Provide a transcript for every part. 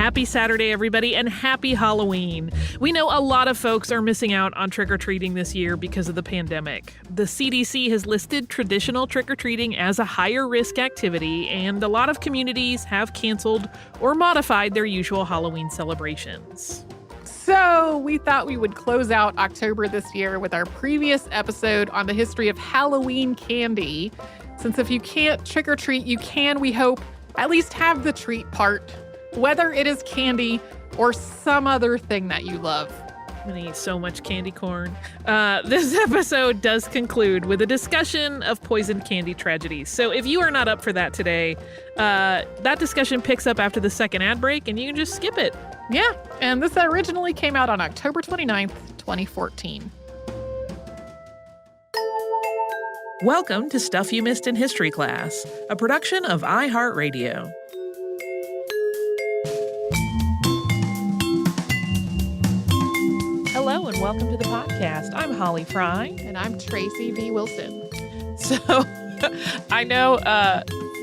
Happy Saturday, everybody, and happy Halloween. We know a lot of folks are missing out on trick-or-treating this year because of the pandemic. The CDC has listed traditional trick-or-treating as a higher risk activity, and a lot of communities have canceled or modified their usual Halloween celebrations. So we thought we would close out October this year with our previous episode on the history of Halloween candy. Since if you can't trick-or-treat, you can, we hope, at least have the treat part, whether it is candy or some other thing that you love. I'm gonna eat so much candy corn. This episode does conclude with a discussion of poisoned candy tragedies. So if you are not up for that today, that discussion picks up after the second ad break, and you can just skip it. Yeah, and this originally came out on October 29th, 2014. Welcome to Stuff You Missed in History Class, a production of iHeartRadio. Hello and welcome to the podcast. I'm Holly Fry. And I'm Tracy V. Wilson. So, I know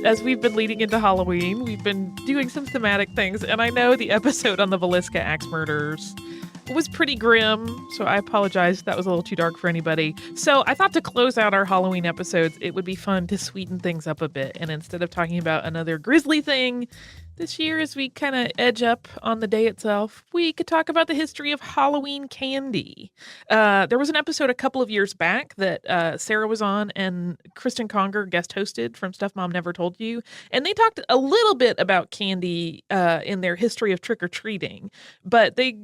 as we've been leading into Halloween, we've been doing some thematic things, and I know the episode on the Villisca axe murders was pretty grim, so I apologize if that was a little too dark for anybody. So I thought to close out our Halloween episodes, it would be fun to sweeten things up a bit, and instead of talking about another grisly thing, this year, as we kind of edge up on the day itself, we could talk about the history of Halloween candy. There was an episode a couple of years back that Sarah was on and Kristen Conger guest hosted from Stuff Mom Never Told You. And they talked a little bit about candy in their history of trick-or-treating, but they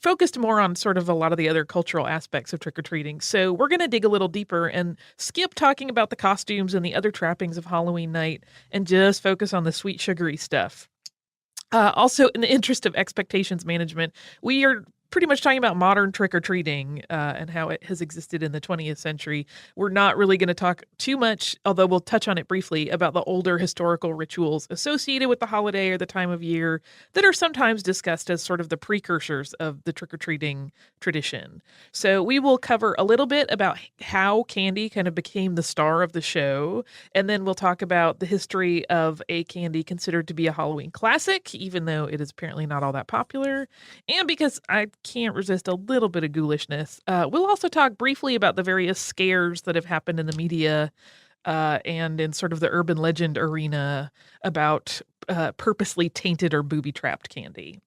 focused more on sort of a lot of the other cultural aspects of trick-or-treating. So we're going to dig a little deeper and skip talking about the costumes and the other trappings of Halloween night and just focus on the sweet, sugary stuff. Also, in the interest of expectations management, we are pretty much talking about modern trick-or-treating and how it has existed in the 20th century. We're not really going to talk too much, although we'll touch on it briefly, about the older historical rituals associated with the holiday or the time of year that are sometimes discussed as sort of the precursors of the trick-or-treating tradition. So we will cover a little bit about how candy kind of became the star of the show, and then we'll talk about the history of a candy considered to be a Halloween classic, even though it is apparently not all that popular. And because I can't resist a little bit of ghoulishness. We'll also talk briefly about the various scares that have happened in the media and in sort of the urban legend arena about purposely tainted or booby-trapped candy.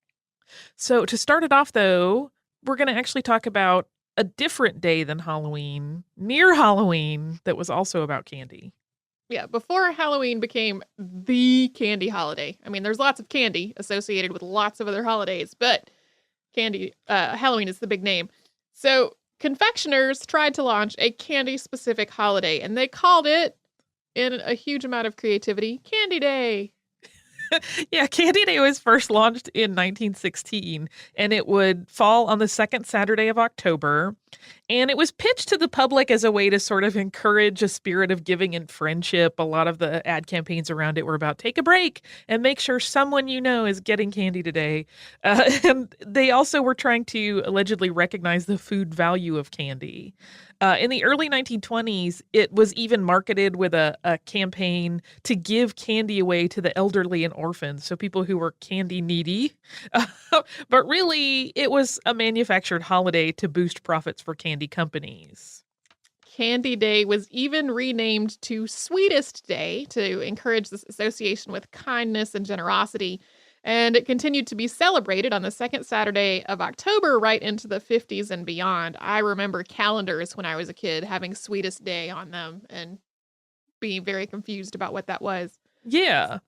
So to start it off, though, we're going to actually talk about a different day than Halloween, near Halloween, that was also about candy. Yeah, before Halloween became the candy holiday. I mean, there's lots of candy associated with lots of other holidays, but Halloween is the big name. So confectioners tried to launch a candy-specific holiday, and they called it, in a huge amount of creativity, Candy Day. Yeah, Candy Day was first launched in 1916, and it would fall on the second Saturday of October. And it was pitched to the public as a way to sort of encourage a spirit of giving and friendship. A lot of the ad campaigns around it were about take a break and make sure someone you know is getting candy today. And they also were trying to allegedly recognize the food value of candy. In the early 1920s, it was even marketed with a campaign to give candy away to the elderly and orphans, so people who were candy needy. But really, it was a manufactured holiday to boost profits for candy companies. Candy Day was even renamed to Sweetest Day to encourage this association with kindness and generosity. And it continued to be celebrated on the second Saturday of October right into the 50s and beyond. I remember calendars when I was a kid having Sweetest Day on them and being very confused about what that was. Yeah.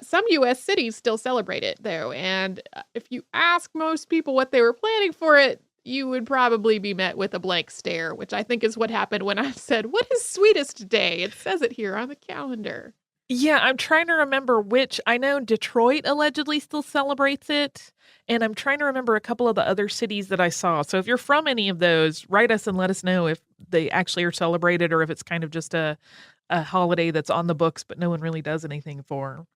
Some U.S. cities still celebrate it, though. And if you ask most people what they were planning for it, you would probably be met with a blank stare, which I think is what happened when I said, "What is Sweetest Day?" It says it here on the calendar. Yeah, I'm trying to remember which. I know Detroit allegedly still celebrates it, and I'm trying to remember a couple of the other cities that I saw. So if you're from any of those, write us and let us know if they actually are celebrated or if it's kind of just a holiday that's on the books but no one really does anything for.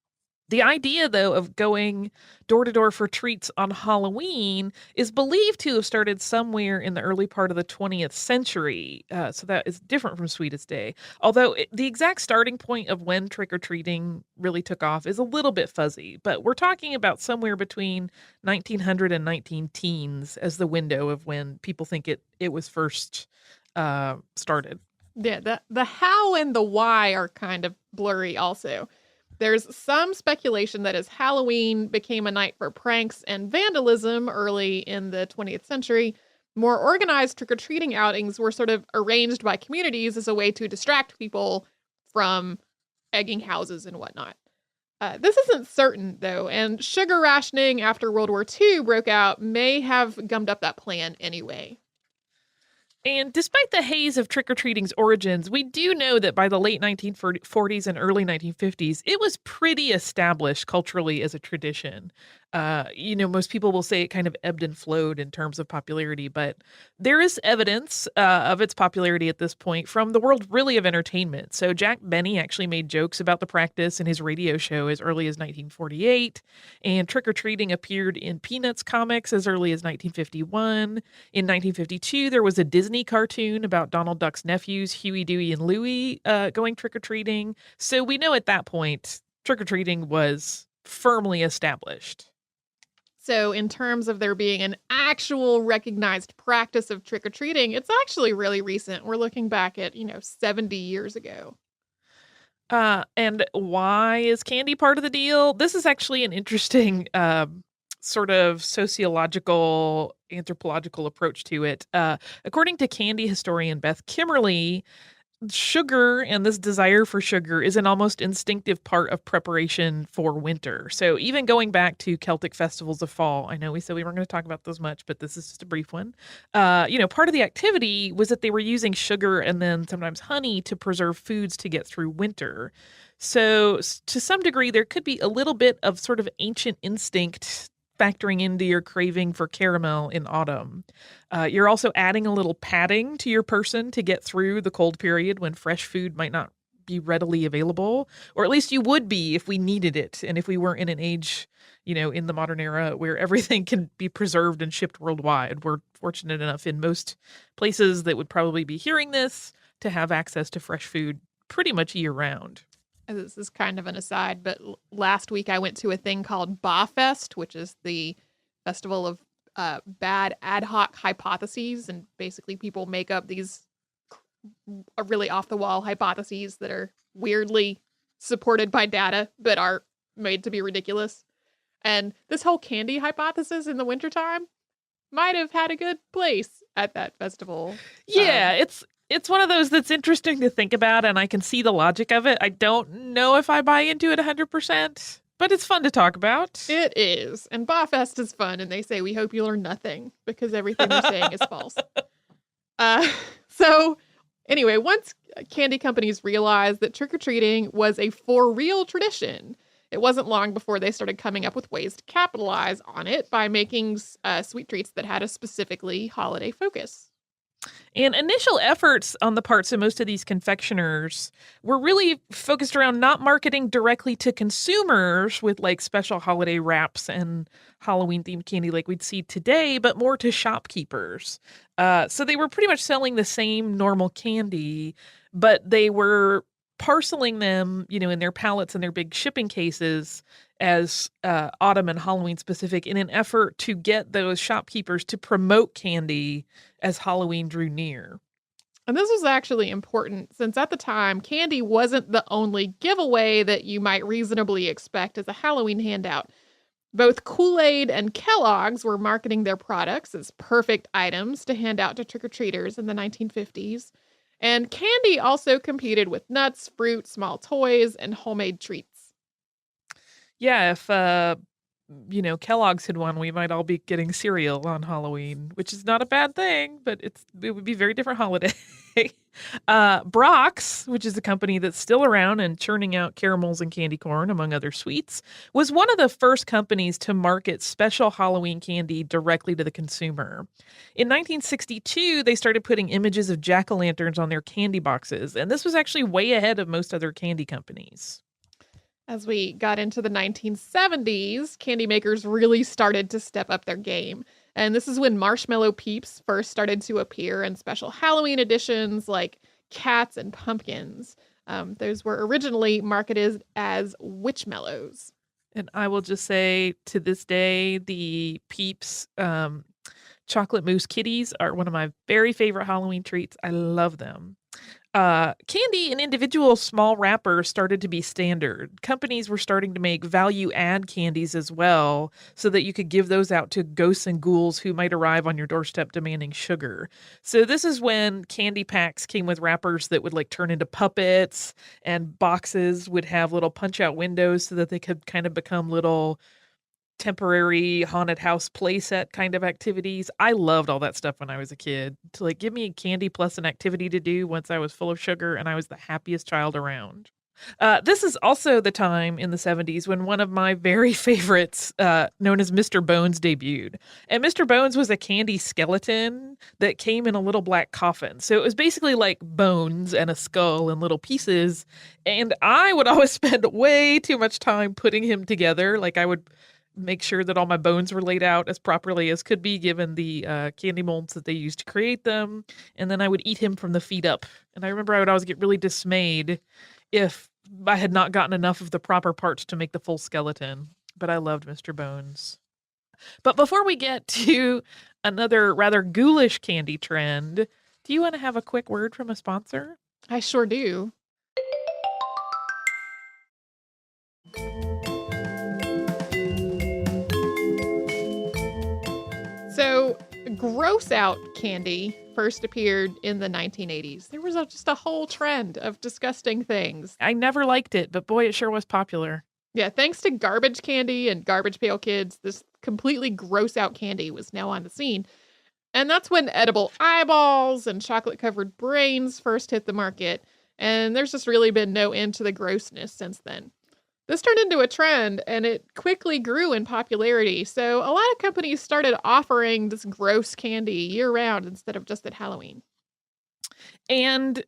The idea, though, of going door to door for treats on Halloween is believed to have started somewhere in the early part of the 20th century. So that is different from Sweetest Day. Although the exact starting point of when trick or treating really took off is a little bit fuzzy. But we're talking about somewhere between 1900 and 19 teens as the window of when people think it was first started. Yeah, the how and the why are kind of blurry also. There's some speculation that as Halloween became a night for pranks and vandalism early in the 20th century, more organized trick-or-treating outings were sort of arranged by communities as a way to distract people from egging houses and whatnot. This isn't certain, though, and sugar rationing after World War II broke out may have gummed up that plan anyway. And despite the haze of trick-or-treating's origins, we do know that by the late 1940s and early 1950s, it was pretty established culturally as a tradition. Most people will say it kind of ebbed and flowed in terms of popularity, but there is evidence of its popularity at this point from the world really of entertainment. So Jack Benny actually made jokes about the practice in his radio show as early as 1948, and trick-or-treating appeared in Peanuts comics as early as 1951. In 1952, there was a Disney cartoon about Donald Duck's nephews, Huey, Dewey, and Louie, going trick-or-treating. So we know at that point, trick-or-treating was firmly established. So in terms of there being an actual recognized practice of trick-or-treating, it's actually really recent. We're looking back at, 70 years ago. And why is candy part of the deal? This is actually an interesting sort of sociological, anthropological approach to it. According to candy historian Beth Kimmerly, sugar and this desire for sugar is an almost instinctive part of preparation for winter. So even going back to Celtic festivals of fall, I know we said we weren't going to talk about those much, but this is just a brief one. Part of the activity was that they were using sugar and then sometimes honey to preserve foods to get through winter. So to some degree, there could be a little bit of sort of ancient instinct factoring into your craving for caramel in autumn. You're also adding a little padding to your person to get through the cold period when fresh food might not be readily available, or at least you would be if we needed it. And if we weren't in an age, in the modern era where everything can be preserved and shipped worldwide, we're fortunate enough in most places that would probably be hearing this to have access to fresh food pretty much year round. This is kind of an aside, but last week I went to a thing called Ba Fest, which is the festival of bad ad hoc hypotheses. And basically people make up these really off-the-wall hypotheses that are weirdly supported by data, but are made to be ridiculous. And this whole candy hypothesis in the wintertime might have had a good place at that festival. Yeah, it's one of those that's interesting to think about, and I can see the logic of it. I don't know if I buy into it 100%, but it's fun to talk about. It is. And Ba Fest is fun, and they say, we hope you learn nothing, because everything they're saying is false. So anyway, once candy companies realized that trick-or-treating was a for-real tradition, it wasn't long before they started coming up with ways to capitalize on it by making sweet treats that had a specifically holiday focus. And initial efforts on the parts of most of these confectioners were really focused around not marketing directly to consumers with like special holiday wraps and Halloween-themed candy like we'd see today, but more to shopkeepers. So they were pretty much selling the same normal candy, but they were parceling them, in their pallets and their big shipping cases as autumn and Halloween specific in an effort to get those shopkeepers to promote candy as Halloween drew near. And this was actually important since at the time, candy wasn't the only giveaway that you might reasonably expect as a Halloween handout. Both Kool-Aid and Kellogg's were marketing their products as perfect items to hand out to trick-or-treaters in the 1950s. And candy also competed with nuts, fruit, small toys, and homemade treats. Yeah, if Kellogg's had won, we might all be getting cereal on Halloween, which is not a bad thing, but it would be a very different holiday. Brock's, which is a company that's still around and churning out caramels and candy corn, among other sweets, was one of the first companies to market special Halloween candy directly to the consumer. In 1962, they started putting images of jack-o'-lanterns on their candy boxes, and this was actually way ahead of most other candy companies. As we got into the 1970s, candy makers really started to step up their game. And this is when marshmallow peeps first started to appear in special Halloween editions like cats and pumpkins. Those were originally marketed as witchmallows. And I will just say to this day, the Peeps chocolate mousse kitties are one of my very favorite Halloween treats. I love them. Candy in individual small wrappers started to be standard. Companies were starting to make value add candies as well, so that you could give those out to ghosts and ghouls who might arrive on your doorstep demanding sugar. So this is when candy packs came with wrappers that would like turn into puppets, and boxes would have little punch out windows so that they could kind of become little temporary haunted house playset kind of activities. I loved all that stuff when I was a kid. To like give me candy plus an activity to do once I was full of sugar and I was the happiest child around. This is also the time in the 70s when one of my very favorites, known as Mr. Bones, debuted. And Mr. Bones was a candy skeleton that came in a little black coffin. So it was basically like bones and a skull in little pieces. And I would always spend way too much time putting him together. Like I would make sure that all my bones were laid out as properly as could be given the candy molds that they used to create them. And then I would eat him from the feet up. And I remember I would always get really dismayed if I had not gotten enough of the proper parts to make the full skeleton. But I loved Mr. Bones. But before we get to another rather ghoulish candy trend, do you want to have a quick word from a sponsor? I sure do. So, gross out candy first appeared in the 1980s. There was just a whole trend of disgusting things. I never liked it, but boy, it sure was popular. Yeah, thanks to garbage candy and Garbage Pail Kids, this completely gross out candy was now on the scene. And that's when edible eyeballs and chocolate covered brains first hit the market. And there's just really been no end to the grossness since then. This turned into a trend and it quickly grew in popularity. So a lot of companies started offering this gross candy year round instead of just at Halloween. And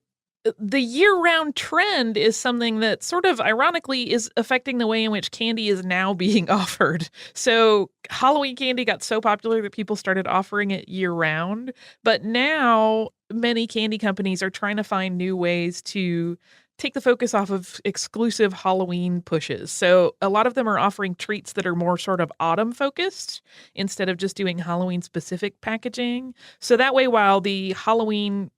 the year-round trend is something that sort of ironically is affecting the way in which candy is now being offered. So Halloween candy got so popular that people started offering it year-round. But now many candy companies are trying to find new ways to take the focus off of exclusive Halloween pushes. So a lot of them are offering treats that are more sort of autumn focused instead of just doing Halloween specific packaging. So that way, while the Halloween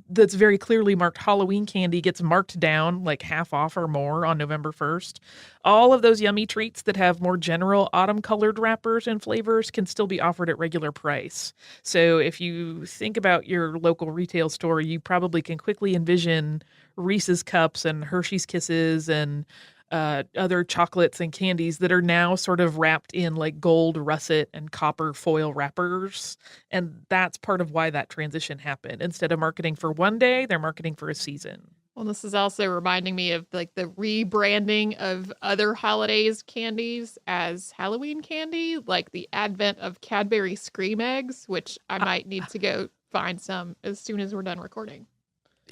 that's very clearly marked Halloween candy gets marked down like half off or more on November 1st, all of those yummy treats that have more general autumn colored wrappers and flavors can still be offered at regular price. So if you think about your local retail store, you probably can quickly envision Reese's Cups and Hershey's Kisses and other chocolates and candies that are now sort of wrapped in like gold russet and copper foil wrappers. And that's part of why that transition happened. Instead of marketing for one day, they're marketing for a season. Well, this is also reminding me of like the rebranding of other holidays candies as Halloween candy, like the advent of Cadbury Scream Eggs, which I might need to go find some as soon as we're done recording.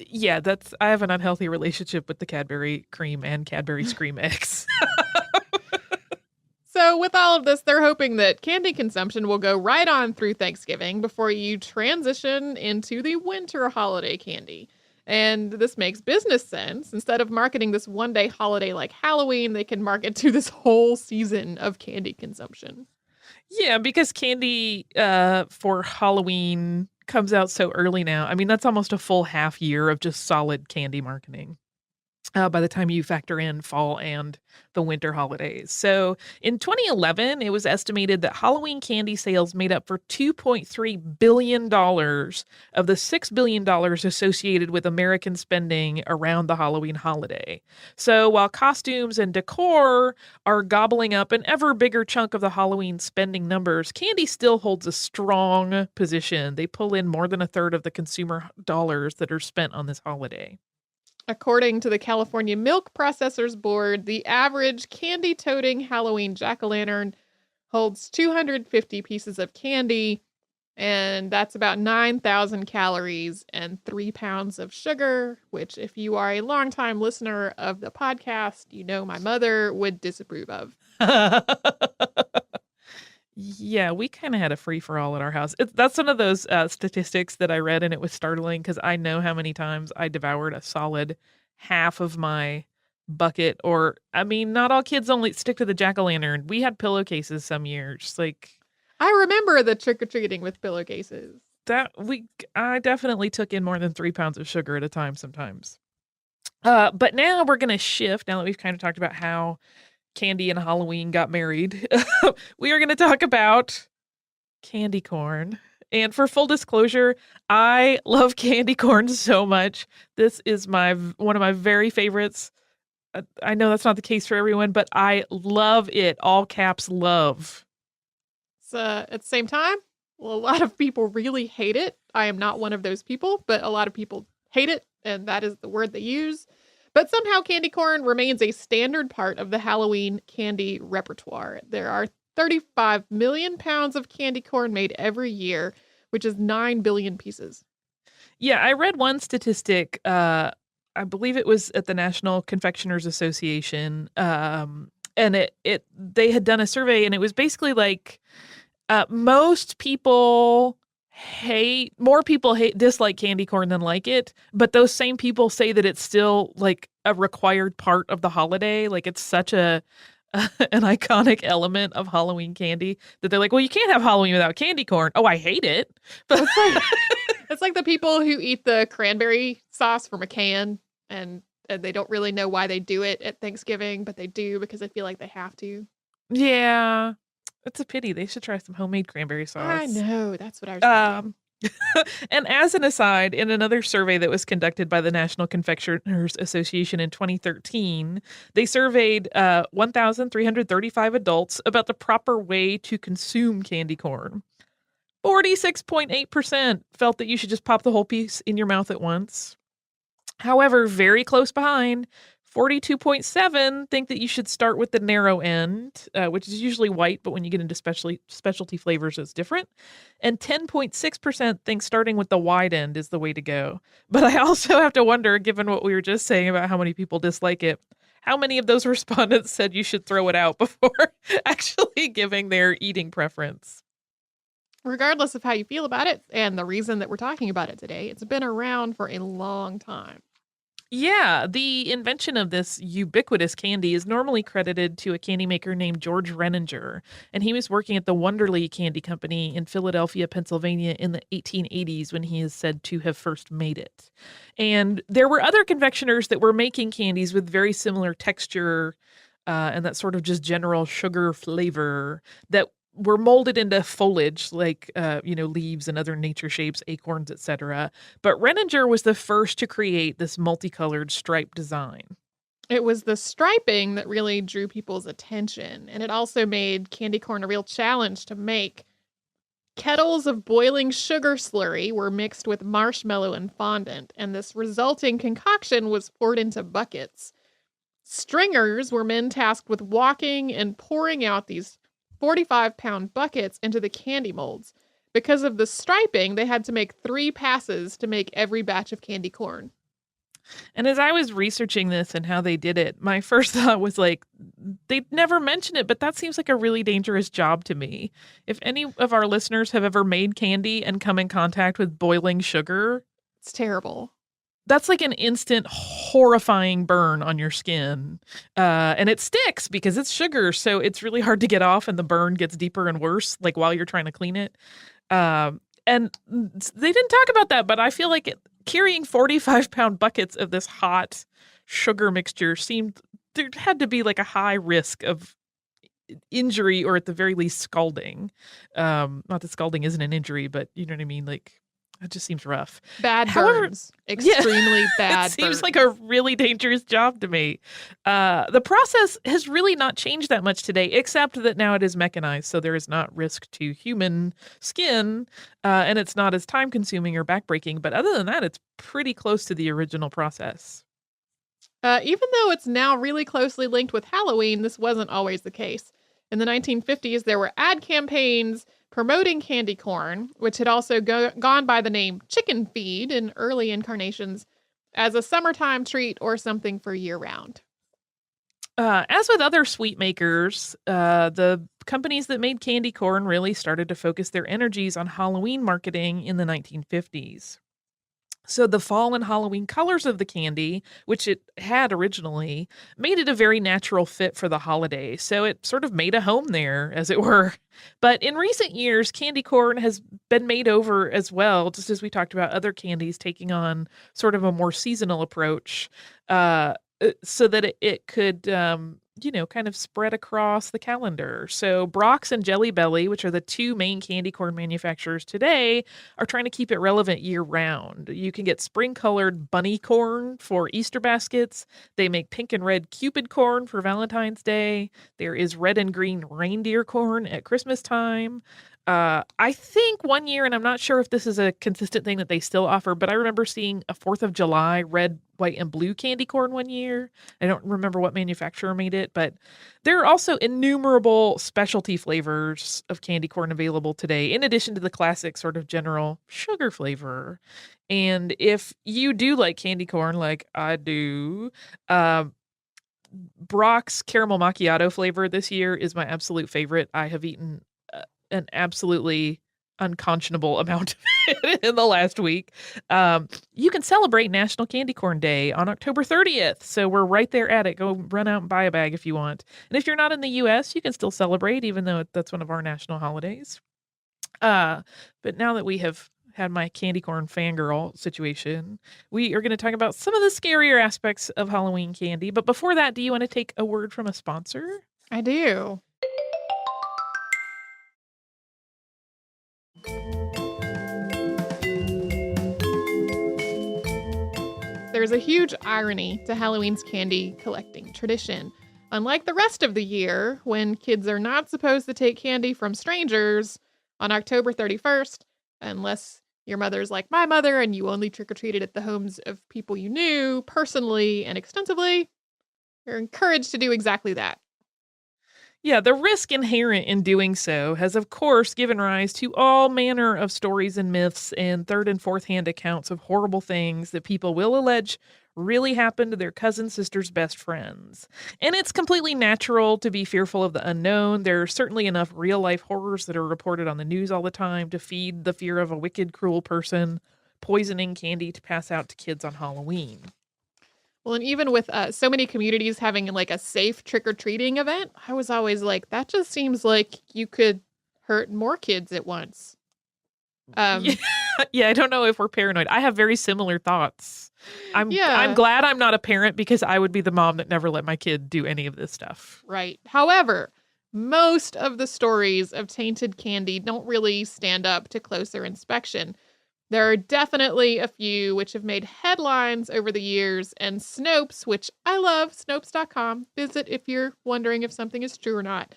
Yeah, I have an unhealthy relationship with the Cadbury cream and Cadbury Scream Eggs. So with all of this, they're hoping that candy consumption will go right on through Thanksgiving before you transition into the winter holiday candy. And this makes business sense. Instead of marketing this one-day holiday like Halloween, they can market to this whole season of candy consumption. Yeah, because candy for Halloween comes out so early now. I mean, that's almost a full half year of just solid candy marketing by the time you factor in fall and the winter holidays. So in 2011, it was estimated that Halloween candy sales made up for $2.3 billion of the $6 billion associated with American spending around the Halloween holiday. So while costumes and decor are gobbling up an ever bigger chunk of the Halloween spending numbers, candy still holds a strong position. They pull in more than a third of the consumer dollars that are spent on this holiday. According to the California Milk Processors Board, the average candy-toting Halloween jack-o'-lantern holds 250 pieces of candy, and that's about 9,000 calories and 3 pounds of sugar, which, if you are a longtime listener of the podcast, you know my mother would disapprove of. Yeah, we kind of had a free-for-all at our house. That's one of those statistics that I read, and it was startling because I know how many times I devoured a solid half of my bucket. Or, I mean, not all kids only stick to the jack-o'-lantern. We had pillowcases some years. Like, I remember the trick-or-treating with pillowcases. I definitely took in more than 3 pounds of sugar at a time sometimes. But now we're going to shift, now that we've kind of talked about how candy and Halloween got married. We are going to talk about candy corn. And for full disclosure, I love candy corn so much. This is one of my very favorites. I know that's not the case for everyone, but I love it. All caps love. So at the same time, well, a lot of people really hate it. I am not one of those people, but a lot of people hate it, and that is the word they use. But somehow candy corn remains a standard part of the Halloween candy repertoire. There are 35 million pounds of candy corn made every year, which is 9 billion pieces. Yeah, I read one statistic. I believe it was at the National Confectioners Association, and they had done a survey, and it was basically like more people dislike candy corn than like it, but those same people say that it's still like a required part of the holiday. Like it's such an iconic element of Halloween candy that they're like, well, you can't have Halloween without candy corn. Oh, I hate it. But It's like the people who eat the cranberry sauce from a can and they don't really know why they do it at Thanksgiving, but they do because they feel like they have to. Yeah, it's a pity. They should try some homemade cranberry sauce. I know. That's what I was thinking. And as an aside, in another survey that was conducted by the National Confectioners Association in 2013, they surveyed 1,335 adults about the proper way to consume candy corn. 46.8% felt that you should just pop the whole piece in your mouth at once. However, very close behind, 42.7 think that you should start with the narrow end, which is usually white, but when you get into specialty flavors, it's different. And 10.6% think starting with the wide end is the way to go. But I also have to wonder, given what we were just saying about how many people dislike it, how many of those respondents said you should throw it out before actually giving their eating preference? Regardless of how you feel about it and the reason that we're talking about it today, it's been around for a long time. Yeah, the invention of this ubiquitous candy is normally credited to a candy maker named George Renninger, and he was working at the Wonderly Candy Company in Philadelphia, Pennsylvania in the 1880s when he is said to have first made it. And there were other confectioners that were making candies with very similar texture and that sort of just general sugar flavor that were molded into foliage like leaves and other nature shapes, acorns, etc. But Renninger was the first to create this multicolored stripe design. It was the striping that really drew people's attention, and it also made candy corn a real challenge to make. Kettles of boiling sugar slurry were mixed with marshmallow and fondant, and this resulting concoction was poured into buckets. Stringers were men tasked with walking and pouring out these 45-pound buckets into the candy molds. Because of the striping, they had to make 3 passes to make every batch of candy corn. And as I was researching this and how they did it, my first thought was like, they'd never mention it, but that seems like a really dangerous job to me. If any of our listeners have ever made candy and come in contact with boiling sugar, it's terrible. That's like an instant horrifying burn on your skin. And it sticks because it's sugar. So it's really hard to get off and the burn gets deeper and worse, like while you're trying to clean it. And they didn't talk about that, but I feel like carrying 45-pound buckets of this hot sugar mixture there had to be like a high risk of injury or at the very least scalding. Not that scalding isn't an injury, but you know what I mean? Like, it just seems rough. Bad burns. Extremely bad burns. It seems like a really dangerous job to me. The process has really not changed that much today, except that now it is mechanized, so there is not risk to human skin, and it's not as time-consuming or backbreaking. But other than that, it's pretty close to the original process. Even though it's now really closely linked with Halloween, this wasn't always the case. In the 1950s, there were ad campaigns promoting candy corn, which had also gone by the name chicken feed in early incarnations, as a summertime treat or something for year-round. As with other sweet makers, the companies that made candy corn really started to focus their energies on Halloween marketing in the 1950s. So the fall and Halloween colors of the candy, which it had originally, made it a very natural fit for the holiday. So it sort of made a home there, as it were. But in recent years, candy corn has been made over as well, just as we talked about other candies taking on sort of a more seasonal approach, so that it could, kind of spread across the calendar. So Brock's and Jelly Belly, which are the two main candy corn manufacturers today, are trying to keep it relevant year round. You can get spring colored bunny corn for Easter baskets. They make pink and red Cupid corn for Valentine's Day. There is red and green reindeer corn at Christmas time. I think one year, and I'm not sure if this is a consistent thing that they still offer, but I remember seeing a 4th of July red, white, and blue candy corn one year. I don't remember what manufacturer made it, but there are also innumerable specialty flavors of candy corn available today, in addition to the classic sort of general sugar flavor. And if you do like candy corn, like I do, Brock's caramel macchiato flavor this year is my absolute favorite. I have eaten an absolutely unconscionable amount of it in the last week. You can celebrate National Candy Corn Day on October 30th. So we're right there at it. Go run out and buy a bag if you want. And if you're not in the US, you can still celebrate, even though that's one of our national holidays. But now that we have had my candy corn fangirl situation, we are going to talk about some of the scarier aspects of Halloween candy. But before that, do you want to take a word from a sponsor? I do. There's a huge irony to Halloween's candy collecting tradition. Unlike the rest of the year, when kids are not supposed to take candy from strangers on October 31st, unless your mother's like my mother and you only trick-or-treated at the homes of people you knew personally and extensively, you're encouraged to do exactly that. Yeah, the risk inherent in doing so has, of course, given rise to all manner of stories and myths and third and fourth hand accounts of horrible things that people will allege really happened to their cousin, sister's best friends. And it's completely natural to be fearful of the unknown. There are certainly enough real life horrors that are reported on the news all the time to feed the fear of a wicked, cruel person poisoning candy to pass out to kids on Halloween. Well, and even with so many communities having like a safe trick-or-treating event, I was always like, that just seems like you could hurt more kids at once. Yeah, I don't know if we're paranoid. I have very similar thoughts. I'm Yeah. glad I'm not a parent because I would be the mom that never let my kid do any of this stuff. Right. However, most of the stories of tainted candy don't really stand up to closer inspection. There are definitely a few which have made headlines over the years, and Snopes, which I love, Snopes.com, visit if you're wondering if something is true or not.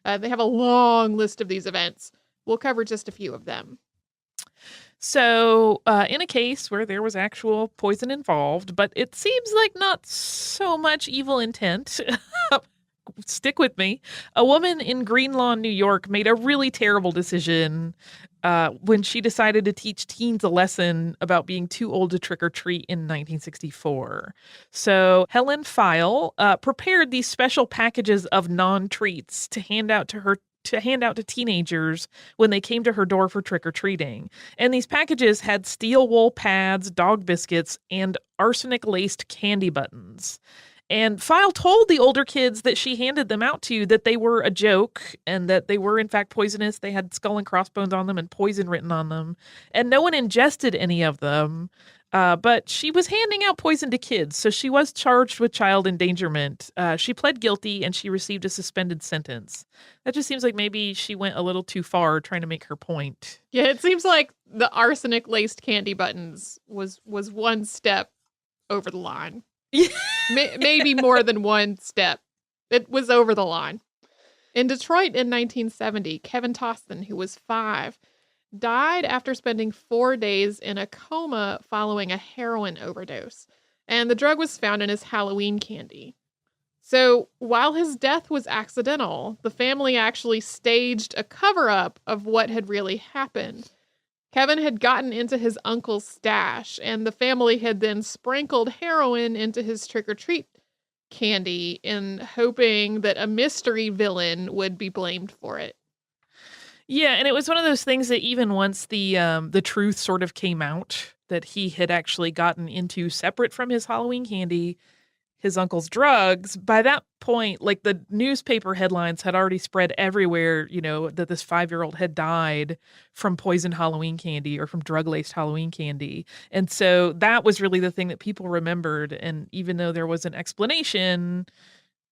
They have a long list of these events. We'll cover just a few of them. So, in a case where there was actual poison involved, but it seems like not so much evil intent, stick with me. A woman in Green Lawn, New York made a really terrible decision when she decided to teach teens a lesson about being too old to trick or treat in 1964. So Helen File prepared these special packages of non-treats to hand out to teenagers when they came to her door for trick-or-treating. And these packages had steel wool pads, dog biscuits, and arsenic-laced candy buttons. And File told the older kids that she handed them out to that they were a joke and that they were in fact poisonous. They had skull and crossbones on them and poison written on them. And no one ingested any of them. But she was handing out poison to kids, so she was charged with child endangerment. She pled guilty and she received a suspended sentence. That just seems like maybe she went a little too far trying to make her point. Yeah, it seems like the arsenic-laced candy buttons was one step over the line. Maybe more than one step. It was over the line. In Detroit in 1970, Kevin Toston, who was 5, died after spending 4 days in a coma following a heroin overdose. And the drug was found in his Halloween candy. So while his death was accidental, the family actually staged a cover-up of what had really happened. Kevin had gotten into his uncle's stash, and the family had then sprinkled heroin into his trick-or-treat candy in hoping that a mystery villain would be blamed for it. Yeah, and it was one of those things that even once the truth sort of came out that he had actually gotten into separate from his Halloween candy, his uncle's drugs, by that point, like the newspaper headlines had already spread everywhere, that this 5-year-old had died from poisoned Halloween candy or from drug-laced Halloween candy. And so that was really the thing that people remembered. And even though there was an explanation,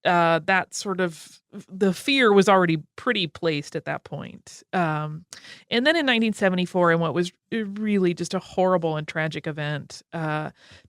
that sort of the fear was already pretty placed at that point. And then in 1974, in what was really just a horrible and tragic event,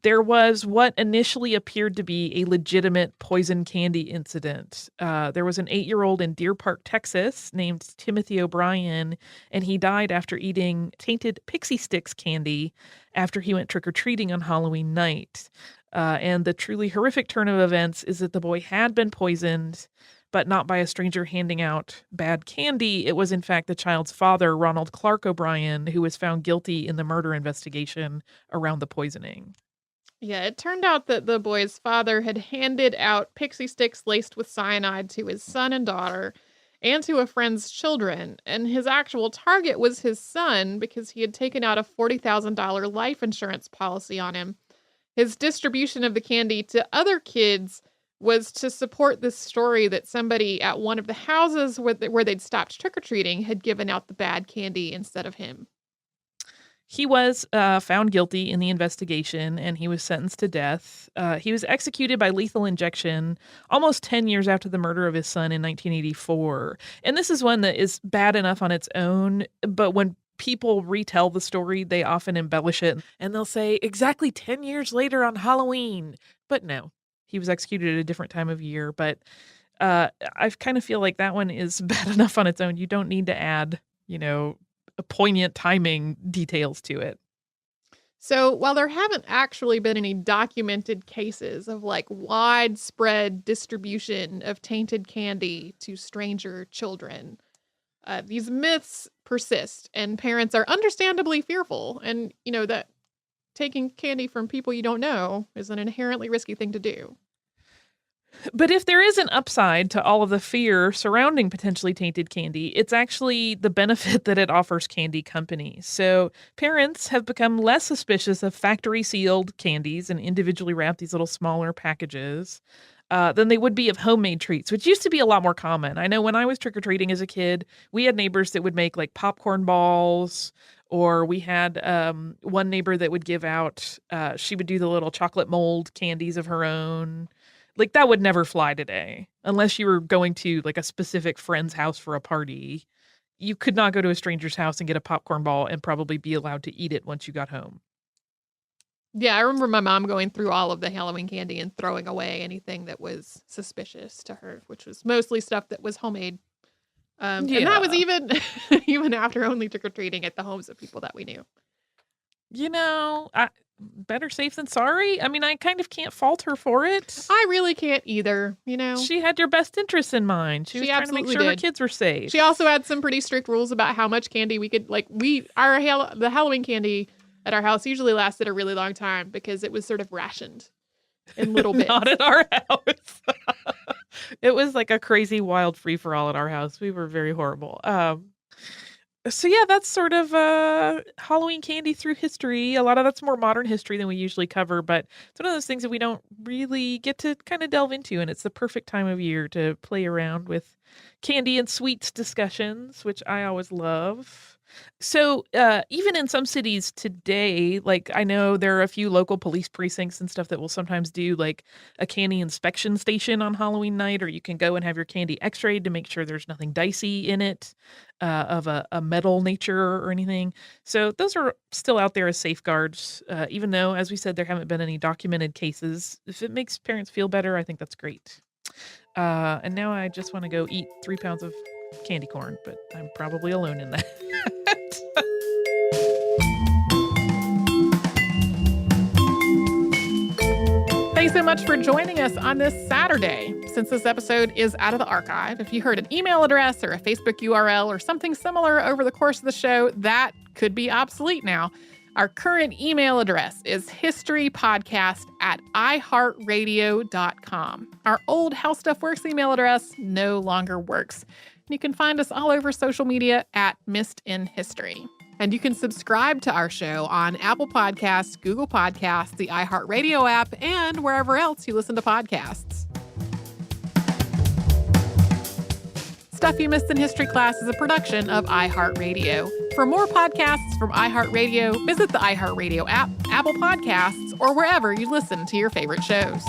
there was what initially appeared to be a legitimate poison candy incident. There was an 8-year-old in Deer Park, Texas, named Timothy O'Brien, and he died after eating tainted Pixie Sticks candy after he went trick-or-treating on Halloween night. And the truly horrific turn of events is that the boy had been poisoned, but not by a stranger handing out bad candy. It was, in fact, the child's father, Ronald Clark O'Brien, who was found guilty in the murder investigation around the poisoning. Yeah, it turned out that the boy's father had handed out Pixie Sticks laced with cyanide to his son and daughter and to a friend's children. And his actual target was his son because he had taken out a $40,000 life insurance policy on him. His distribution of the candy to other kids was to support this story that somebody at one of the houses where they'd stopped trick-or-treating had given out the bad candy instead of him. He was found guilty in the investigation, and he was sentenced to death. He was executed by lethal injection almost 10 years after the murder of his son in 1984. And this is one that is bad enough on its own, but when people retell the story, they often embellish it, and they'll say exactly 10 years later on Halloween. But no, he was executed at a different time of year. But I kind of feel like that one is bad enough on its own. You don't need to add, poignant timing details to it. So while there haven't actually been any documented cases of like widespread distribution of tainted candy to stranger children, these myths persist, and parents are understandably fearful. And, that taking candy from people you don't know is an inherently risky thing to do. But if there is an upside to all of the fear surrounding potentially tainted candy, it's actually the benefit that it offers candy companies. So parents have become less suspicious of factory-sealed candies and individually wrapped these little smaller packages than they would be of homemade treats, which used to be a lot more common. I know when I was trick-or-treating as a kid, we had neighbors that would make like popcorn balls, or we had one neighbor that would give out, she would do the little chocolate mold candies of her own. Like that would never fly today unless you were going to like a specific friend's house for a party. You could not go to a stranger's house and get a popcorn ball and probably be allowed to eat it once you got home. Yeah, I remember my mom going through all of the Halloween candy and throwing away anything that was suspicious to her, which was mostly stuff that was homemade. And that was even even after only trick-or-treating at the homes of people that we knew. Better safe than sorry. I mean, I kind of can't fault her for it. I really can't either, She had your best interests in mind. She was trying to make sure her kids were safe. She also had some pretty strict rules about how much candy we could, the Halloween candy at our house usually lasted a really long time because it was sort of rationed in little bits. Not at our house. It was like a crazy wild free-for-all at our house. We were very horrible. So yeah, that's sort of Halloween candy through history. A lot of that's more modern history than we usually cover, but it's one of those things that we don't really get to kind of delve into, and it's the perfect time of year to play around with candy and sweets discussions, which I always love. So even in some cities today, like I know there are a few local police precincts and stuff that will sometimes do like a candy inspection station on Halloween night, or you can go and have your candy x-rayed to make sure there's nothing dicey in it of a metal nature or anything. So those are still out there as safeguards, even though, as we said, there haven't been any documented cases. If it makes parents feel better, I think that's great. And now I just want to go eat 3 pounds of candy corn, but I'm probably alone in that. Thanks so much for joining us on this Saturday. since this episode is out of the archive, if you heard an email address or a Facebook URL or something similar over the course of the show, that could be obsolete now. Our current email address is historypodcast@iheartradio.com. Our old How Stuff Works email address no longer works. You can find us all over social media at Missed in History. And you can subscribe to our show on Apple Podcasts, Google Podcasts, the iHeartRadio app, and wherever else you listen to podcasts. Stuff You Missed in History Class is a production of iHeartRadio. For more podcasts from iHeartRadio, visit the iHeartRadio app, Apple Podcasts, or wherever you listen to your favorite shows.